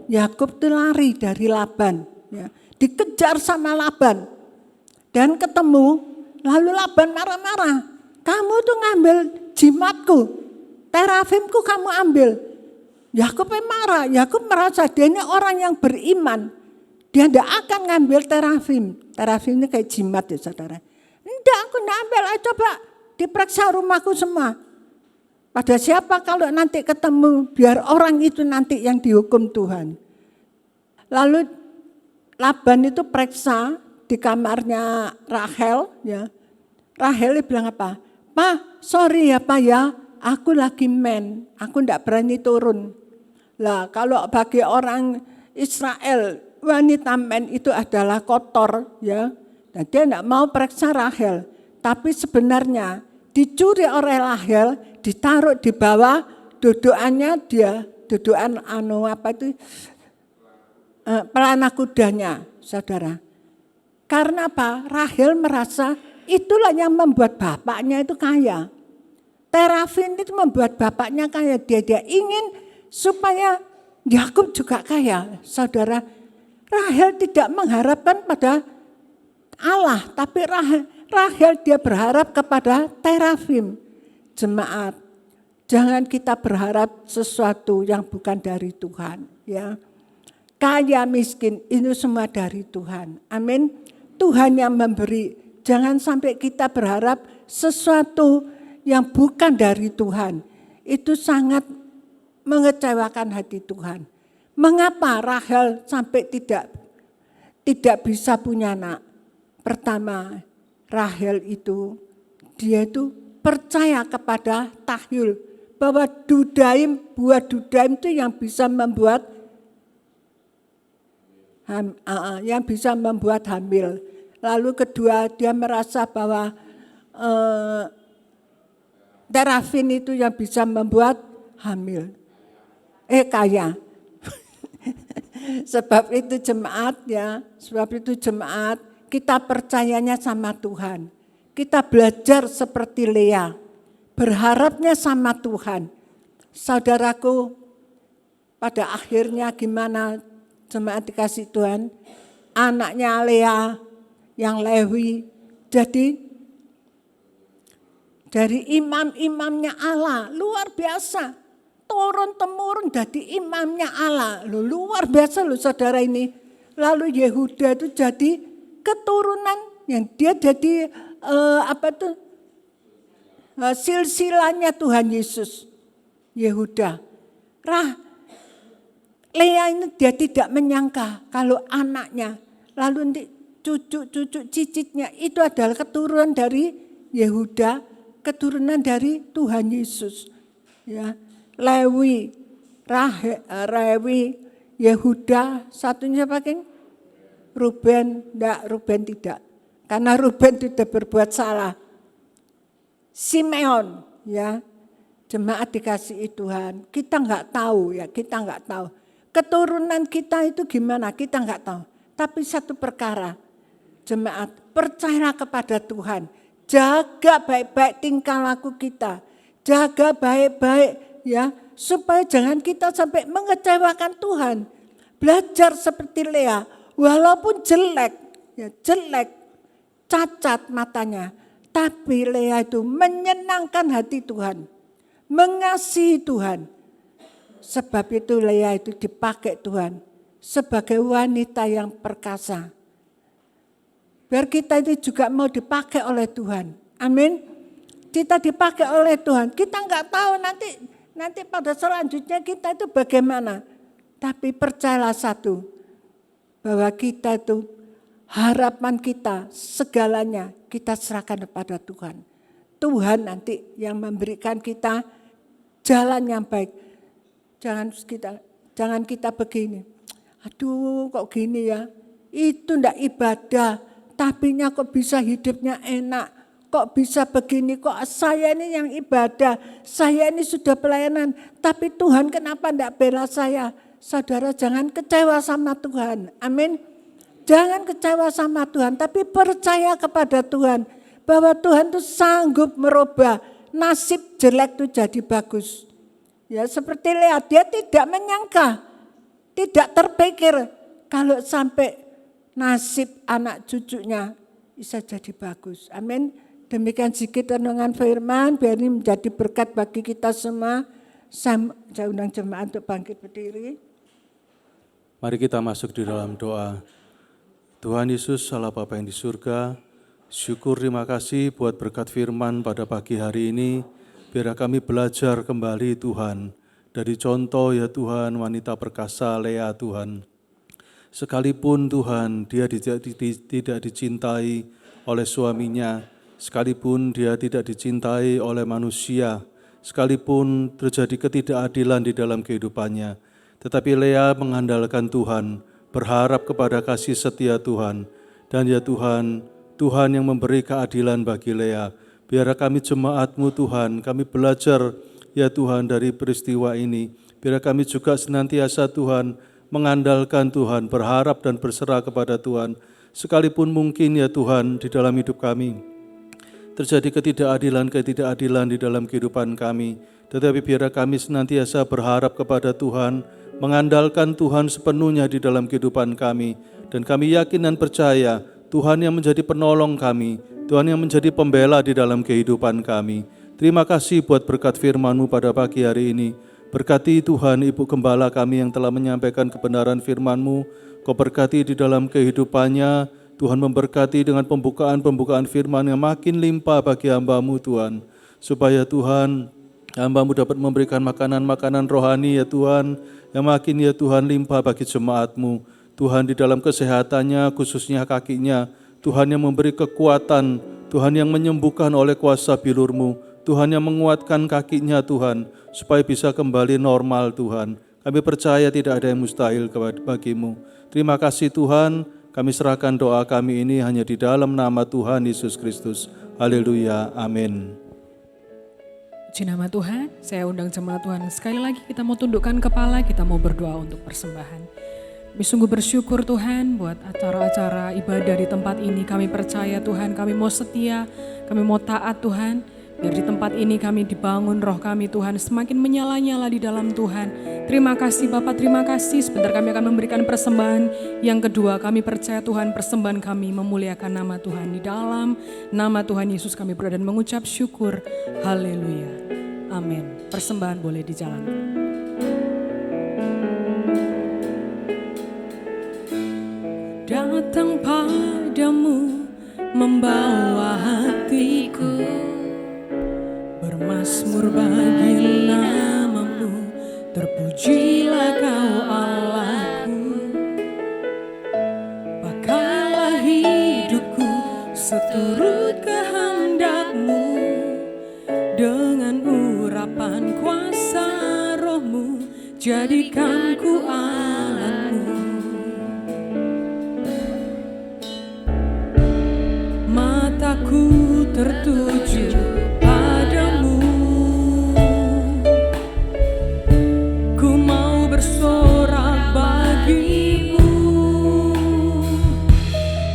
Yakub itu lari dari Laban, ya, dikejar sama Laban dan ketemu, lalu Laban marah-marah. Kamu tuh ngambil jimatku, terafimku kamu ambil. Yakub marah, Yakub merasa dia ini orang yang beriman. Dia tidak akan ngambil terafim. Terafim ini kayak jimat ya saudara. Tidak, aku tidak ambil, ayo coba diperiksa rumahku semua. Pada siapa kalau nanti ketemu, biar orang itu nanti yang dihukum Tuhan. Lalu Laban itu periksa di kamarnya Rahel. Ya. Rahel bilang apa? Pak, sorry ya Pak ya, aku lagi aku tidak berani turun. Lah kalau bagi orang Israel, wanita men itu adalah kotor ya. Dan dia tidak mau periksa Rahel. Tapi sebenarnya dicuri oleh Rahel, ditaruh di bawah dudukannya dia, dudukan pelana kudanya, saudara. Karena apa? Rahel merasa itulah yang membuat bapaknya itu kaya. Terafim itu membuat bapaknya kaya. Dia ingin supaya Yakub juga kaya. Saudara, Rahel tidak mengharapkan pada Allah, tapi Rahel dia berharap kepada terafim. Jemaat, jangan kita berharap sesuatu yang bukan dari Tuhan. Ya, kaya miskin itu semua dari Tuhan. Amin. Tuhan yang memberi. Jangan sampai kita berharap sesuatu yang bukan dari Tuhan. Itu sangat mengecewakan hati Tuhan. Mengapa Rahel sampai tidak bisa punya anak? Pertama, Rahel itu dia itu percaya kepada tahyul bahwa buah dudaim itu yang bisa membuat hamil. Lalu kedua, dia merasa bahwa terafim itu yang bisa membuat hamil. Kaya. Sebab itu jemaat, kita percayanya sama Tuhan. Kita belajar seperti Lea, berharapnya sama Tuhan. Saudaraku, pada akhirnya gimana jemaat dikasih Tuhan? Anaknya Lea yang Lewi jadi dari imam-imamnya Allah, luar biasa. Turun-temurun jadi imamnya Allah, luar biasa loh saudara ini. Lalu Yehuda itu jadi keturunan yang dia jadi silsilahnya Tuhan Yesus. Yehuda. Lea ini dia tidak menyangka kalau anaknya lalu nanti cucu-cucu cicitnya itu adalah keturunan dari Yehuda, keturunan dari Tuhan Yesus. Ya, Lewi, Yehuda, satunya siapa, King? Ruben, enggak, Ruben tidak. Karena Ruben tidak berbuat salah. Simeon, ya, jemaat dikasihi Tuhan. Kita enggak tahu ya, kita enggak tahu. Keturunan kita itu gimana, kita enggak tahu. Tapi satu perkara, jemaat, percayalah kepada Tuhan. Jaga baik-baik tingkah laku kita. Jaga baik-baik ya, supaya jangan kita sampai mengecewakan Tuhan. Belajar seperti Lea, walaupun jelek, ya jelek, cacat matanya, tapi Lea itu menyenangkan hati Tuhan, mengasihi Tuhan. Sebab itu Lea itu dipakai Tuhan sebagai wanita yang perkasa. Biar kita itu juga mau dipakai oleh Tuhan. Amin. Kita dipakai oleh Tuhan. Kita enggak tahu nanti pada selanjutnya kita itu bagaimana. Tapi percayalah satu, bahwa kita itu harapan kita segalanya kita serahkan kepada Tuhan. Tuhan nanti yang memberikan kita jalan yang baik. Jangan kita begini. Aduh kok gini ya, itu ndak ibadah, tapinya kok bisa hidupnya enak, kok bisa begini, kok saya ini yang ibadah, saya ini sudah pelayanan, tapi Tuhan kenapa ndak bela saya? Saudara jangan kecewa sama Tuhan, amin. Jangan kecewa sama Tuhan, tapi percaya kepada Tuhan, bahwa Tuhan itu sanggup merubah nasib jelek itu jadi bagus. Ya seperti Lea, dia tidak menyangka, tidak terpikir kalau sampai nasib anak cucunya bisa jadi bagus. Amin. Demikian sedikit renungan firman, biar ini menjadi berkat bagi kita semua. Saya undang jemaat untuk bangkit berdiri. Mari kita masuk di dalam doa. Tuhan Yesus, Allah Bapa yang di surga, syukur terima kasih buat berkat firman pada pagi hari ini. Biar kami belajar kembali Tuhan, dari contoh ya Tuhan wanita perkasa Lea Tuhan. Sekalipun Tuhan dia tidak dicintai oleh suaminya, sekalipun dia tidak dicintai oleh manusia, sekalipun terjadi ketidakadilan di dalam kehidupannya, tetapi Lea mengandalkan Tuhan, berharap kepada kasih setia Tuhan. Dan ya Tuhan, Tuhan yang memberi keadilan bagi Lea. Biar kami jemaat-Mu Tuhan, kami belajar ya Tuhan dari peristiwa ini. Biar kami juga senantiasa Tuhan mengandalkan Tuhan, berharap dan berserah kepada Tuhan. Sekalipun mungkin ya Tuhan di dalam hidup kami terjadi ketidakadilan di dalam kehidupan kami. Tetapi biar kami senantiasa berharap kepada Tuhan, mengandalkan Tuhan sepenuhnya di dalam kehidupan kami. Dan kami yakin dan percaya Tuhan yang menjadi penolong kami, Tuhan yang menjadi pembela di dalam kehidupan kami. Terima kasih buat berkat firman-Mu pada pagi hari ini. Berkati Tuhan Ibu Gembala kami yang telah menyampaikan kebenaran firman-Mu. Kau berkati di dalam kehidupannya. Tuhan memberkati dengan pembukaan firman yang makin limpah bagi hamba-Mu Tuhan. Supaya Tuhan, hamba-Mu dapat memberikan makanan-makanan rohani ya Tuhan, yang makin ya Tuhan limpah bagi jemaat-Mu. Tuhan di dalam kesehatannya, khususnya kakinya, Tuhan yang memberi kekuatan, Tuhan yang menyembuhkan oleh kuasa bilur-Mu, Tuhan yang menguatkan kakinya Tuhan, supaya bisa kembali normal Tuhan. Kami percaya tidak ada yang mustahil bagi-Mu. Terima kasih Tuhan, kami serahkan doa kami ini hanya di dalam nama Tuhan Yesus Kristus. Haleluya, amin. Puji nama Tuhan, saya undang jemaat Tuhan. Sekali lagi kita mau tundukkan kepala, kita mau berdoa untuk persembahan. Kami sungguh bersyukur Tuhan buat acara-acara ibadah di tempat ini. Kami percaya Tuhan, kami mau setia, kami mau taat Tuhan. Biar di tempat ini kami dibangun roh kami Tuhan, semakin menyala-nyala di dalam Tuhan. Terima kasih Bapak, terima kasih. Sebentar kami akan memberikan persembahan. Yang kedua, kami percaya Tuhan persembahan kami memuliakan nama Tuhan. Di dalam nama Tuhan Yesus kami berdoa dan mengucap syukur. Haleluya. Amin. Persembahan boleh dijalankan. Datang padamu membawa hatiku, bermazmur bagi nama-Mu, terpujilah Kau Allahku. Bahkan seturut kehendak-Mu, dengan urapan kuasa Roh-Mu, jadikan ku alat-Mu. Mataku tertuju padamu, ku mau bersorak bagimu,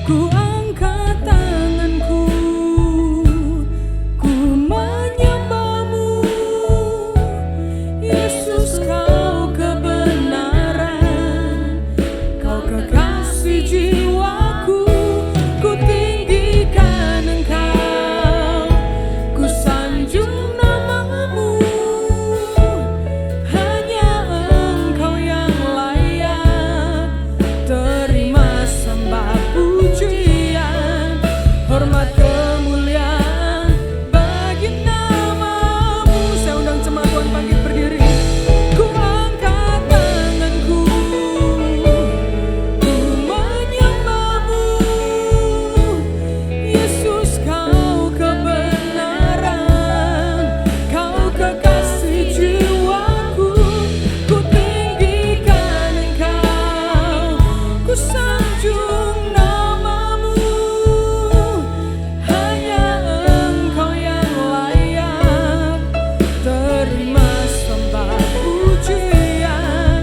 ku angkat tanganku, ku menyembah-Mu, Yesus kau kebenaran, kau kekasih jiwaku, ku tinggikan Engkau, ku sanjung nama-Mu, hanya Engkau yang layak terima sembah pujian, hormat kemuliaan bagi nama-Mu. Saya undang jemaat Tuhan bangkit berdiri. Ku angkat tanganku, ku menyembah-Mu, Yesus kau kebenaran, kau kekasih jiwaku, ku tinggikan Engkau, ku sanjung nama-Mu, hanya Engkau yang layak terima sembah pujian,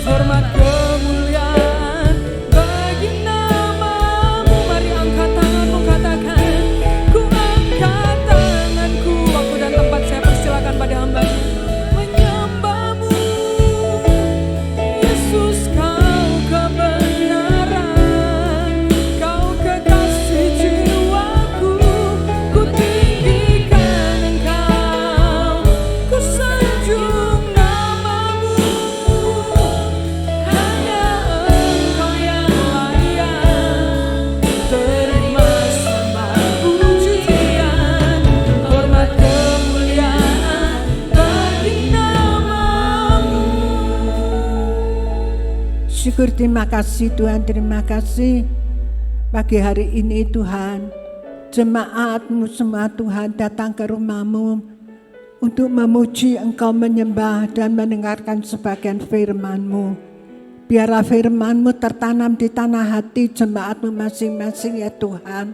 hormat kemuliaan bagi nama-Mu. Mari angkat tanganmu, katakan, ku angkat tanganku. Waktu dan tempat saya persilakan pada hamba-Mu. Menyembah-Mu, Yesus kau kebenaran, kau kekasih jiwaku, ku tinggikan Engkau, ku sanjung nama-Mu, hanya Engkau yang layak terima sembah pujian, hormat kemuliaan bagi nama-Mu. Syukur, terima kasih Tuhan, terima kasih pagi hari ini Tuhan. Jemaat-Mu semua Tuhan datang ke rumah-Mu untuk memuji Engkau, menyembah dan mendengarkan sebagian firman-Mu. Biarlah firman-Mu tertanam di tanah hati jemaat-Mu masing-masing ya Tuhan.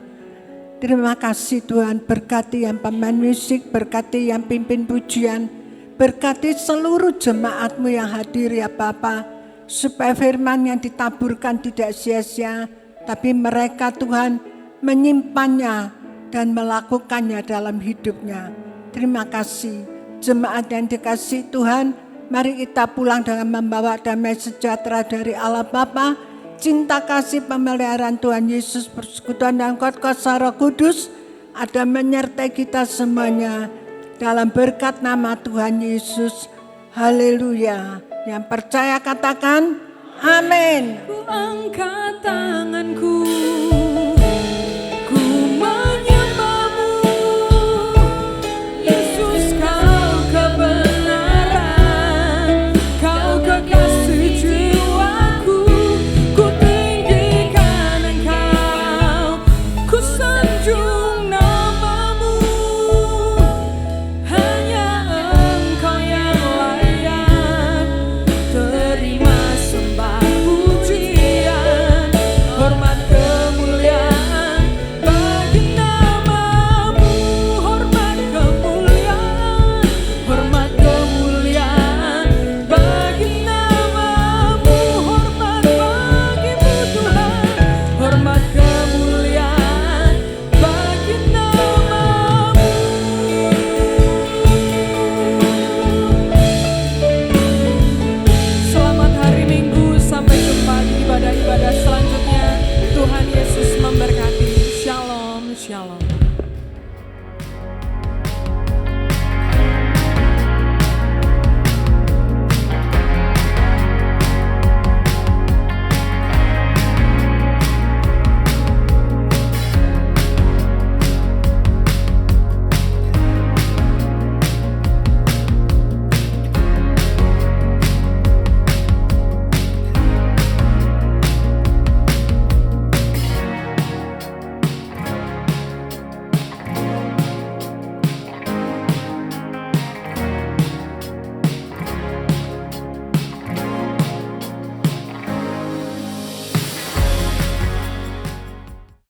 Terima kasih Tuhan, berkati yang pemain musik, berkati yang pimpin pujian, berkati seluruh jemaat-Mu yang hadir ya Bapa, supaya firman yang ditaburkan tidak sia-sia, tapi mereka Tuhan menyimpannya dan melakukannya dalam hidupnya. Terima kasih jemaat yang dikasihi Tuhan, mari kita pulang dengan membawa damai sejahtera dari Allah Bapa, cinta kasih pemeliharaan Tuhan Yesus, persekutuan dan kuasa Roh Kudus ada menyertai kita semuanya dalam berkat nama Tuhan Yesus. Haleluya. Yang percaya katakan amin. Ku angkat tanganku,